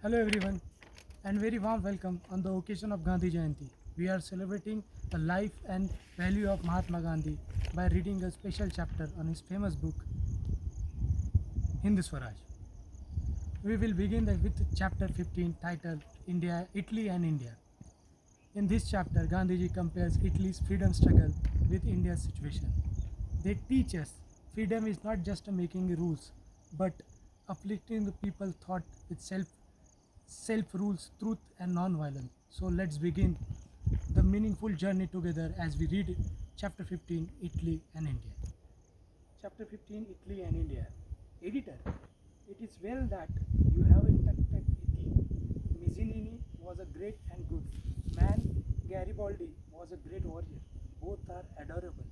Hello everyone and very warm welcome on the occasion of Gandhi Jayanti. We are celebrating the life and value of Mahatma Gandhi by reading a special chapter on his famous book Hind Swaraj. We will begin with chapter 15 titled India, Italy and India. In this chapter, Gandhiji compares Italy's freedom struggle with India's situation. They teach us freedom is not just making rules, but uplifting the people thought with self rules, truth, and non-violence. So let's begin the meaningful journey together as we read chapter 15 Italy and India. Chapter 15 Italy and India. Editor, it is well that you have inducted Italy. Mussolini was a great and good man. Garibaldi was a great warrior. Both are adorable.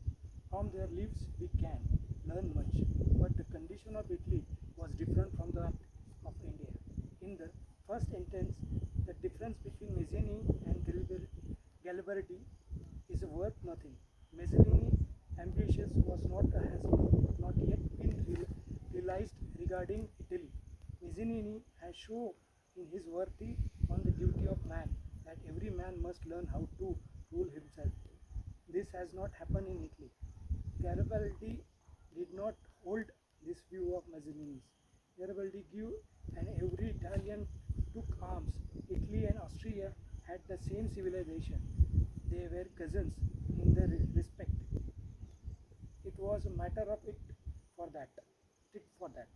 From their lives we can learn much. But the condition of Italy was different from that of India. In the first instance, the difference between Mussolini and Garibaldi is worth nothing. Mussolini ambitious was has not yet been realized regarding Italy. Mussolini has shown in his worthy on the duty of man that every man must learn how to rule himself. This has not happened in Italy. Garibaldi did not hold this view of Mussolini's. Garibaldi gave and every Italian took arms. Italy and Austria had the same civilization. They were cousins in the respect. It was a matter of it for that.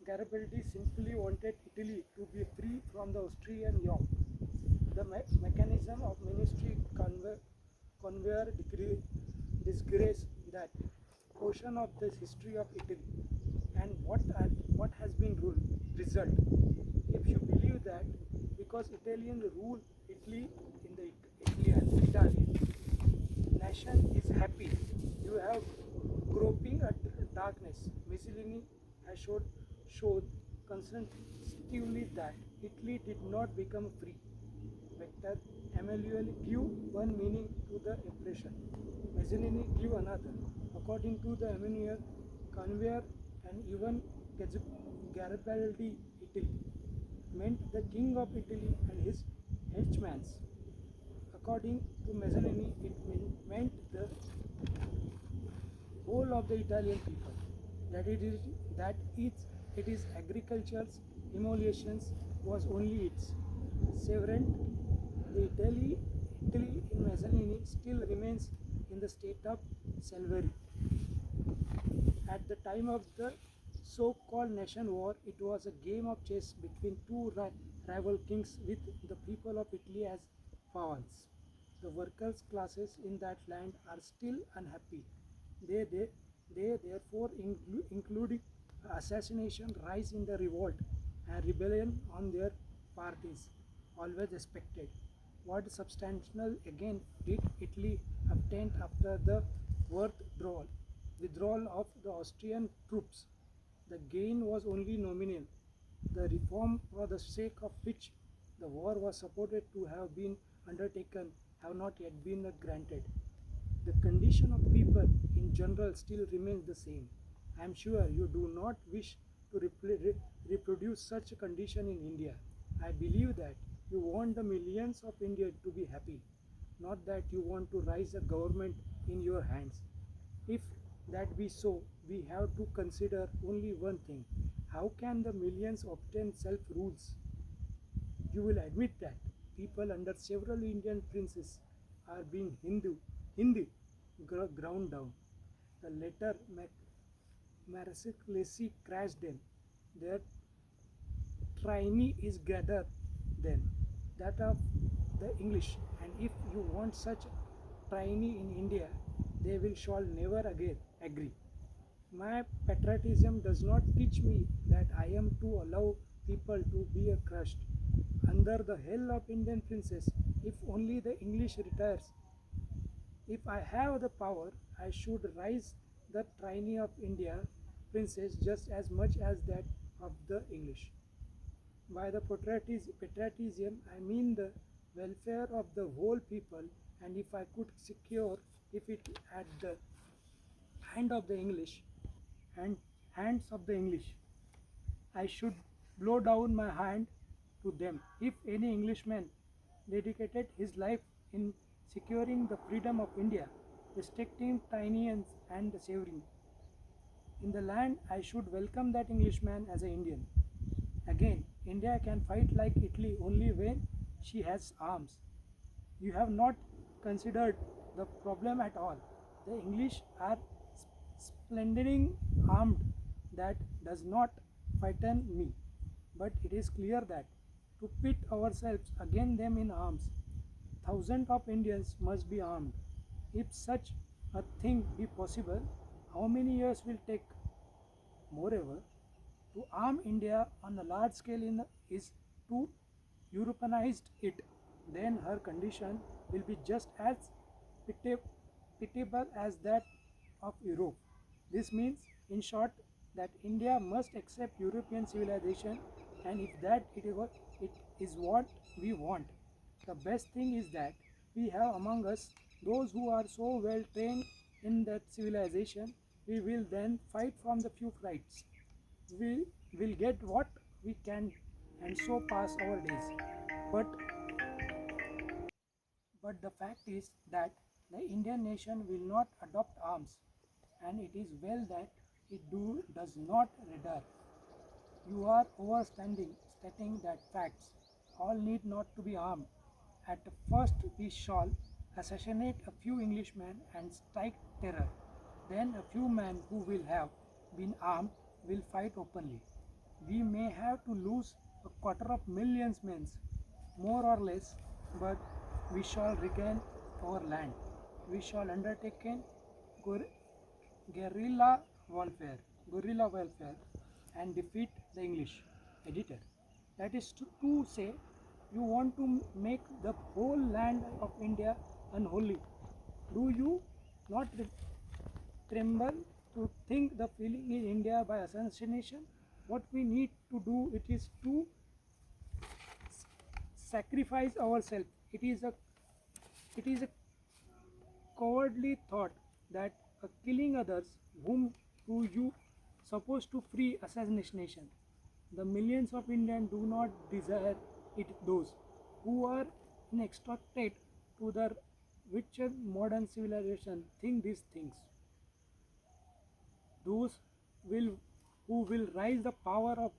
Garibaldi simply wanted Italy to be free from the Austrian yoke. The mechanism of ministry conveyor disgrace that portion of this history of Italy and what has been result. If you believe that because Italian rule Italy in the Italian nation is happy, you have groping at darkness. Mussolini has showed consecutively that Italy did not become free. Vector Emmanuel give one meaning to the oppression. Mussolini give another. According to the Emmanuel, conveyor and even Garibaldi, Italy meant the king of Italy and his henchmen. According to Mussolini, it meant the whole of the Italian people. That it is agriculture's emulations was only its sovereignty. The Italy in Mussolini still remains in the state of slavery. At the time of the so-called nation war, it was a game of chess between two rival kings with the people of Italy as pawns. The workers' classes in that land are still unhappy. They, they, they therefore, including assassination, rise in the revolt and rebellion on their parties, always expected. What substantial again did Italy obtain after the withdrawal of the Austrian troops? The gain was only nominal. The reform for the sake of which the war was supported to have been undertaken have not yet been granted. The condition of people in general still remains the same. I am sure you do not wish to reproduce such a condition in India. I believe that you want the millions of India to be happy, not that you want to rise a government in your hands. If that be so, we have to consider only one thing. How can the millions obtain self-rules? You will admit that people under several Indian princes are being Hindi ground down. The latter mercilessly crashed them. Their tyranny is greater than that of the English, and if you want such tyranny in India, they will shall never again agree. My patriotism does not teach me that I am to allow people to be crushed under the hell of Indian princes. If only the English retires, if I have the power, I should rise the tyranny of India princes just as much as that of the English. By the patriotism, I mean the welfare of the whole people, and if I could secure, if it at the hand of the English, and hands of the English, I should blow down my hand to them. If any Englishman dedicated his life in securing the freedom of India, restricting tyranny and savoring in the land, I should welcome that Englishman as an Indian. Again, India can fight like Italy only when she has arms. You have not considered the problem at all. The English are splendidly armed. That does not frighten me. But it is clear that to pit ourselves against them in arms, thousands of Indians must be armed. If such a thing be possible, how many years will take? Moreover, to arm India on a large scale is to Europeanize it, then her condition will be just as pitiable as that of Europe. This means, in short, that India must accept European civilization, and if it is what we want, the best thing is that we have among us those who are so well trained in that civilization. We will then fight from the few fights. We will get what we can and so pass our days. But but the fact is that the Indian nation will not adopt arms, and it is well that does not radar. You are overstanding, stating that facts all need not to be armed. At first we shall assassinate a few Englishmen and strike terror. Then a few men who will have been armed will fight openly. We may have to lose a quarter of millions men, more or less, but we shall regain our land. We shall undertake guerrilla guerrilla warfare, and defeat the English. Editor. That is to say, you want to make the whole land of India unholy. Do you not tremble to think the feeling in India by assassination? What we need to do it is to sacrifice ourselves. It is a cowardly thought that killing others whom who you supposed to free assassination. The millions of Indians do not desire it. Those who are instructed to the richer modern civilization think these things. Those will who will rise the power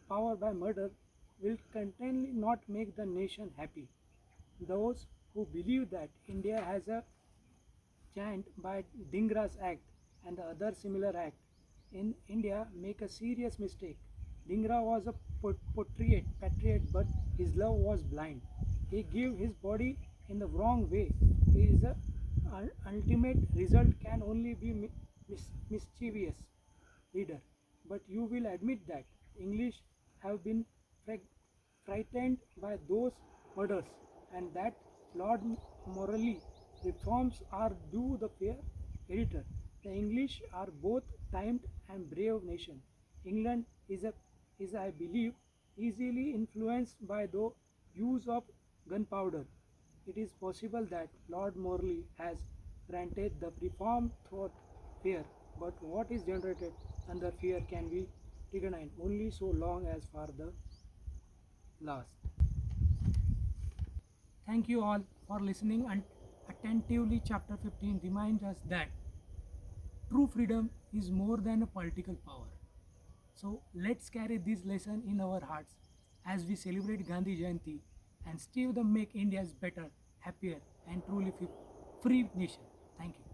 by murder will continually not make the nation happy. Those who believe that India has a chant by Dhingra's Act and the other similar act in India make a serious mistake. Dhingra was a patriot, but his love was blind. He gave his body in the wrong way. His ultimate result can only be mischievous, reader. But you will admit that English have been frightened by those murders, and that Lord morally reforms are due the fear. Editor. The English are both timed and brave nation. England is I believe easily influenced by the use of gunpowder. It is possible that Lord Morley has granted the reform through fear, but what is generated under fear can be recognized only so long as for the last. Thank you all for listening and attentively. Chapter 15 reminds us that true freedom is more than a political power. So let's carry this lesson in our hearts as we celebrate Gandhi Jayanti and strive to make India's better, happier, and truly free nation. Thank you.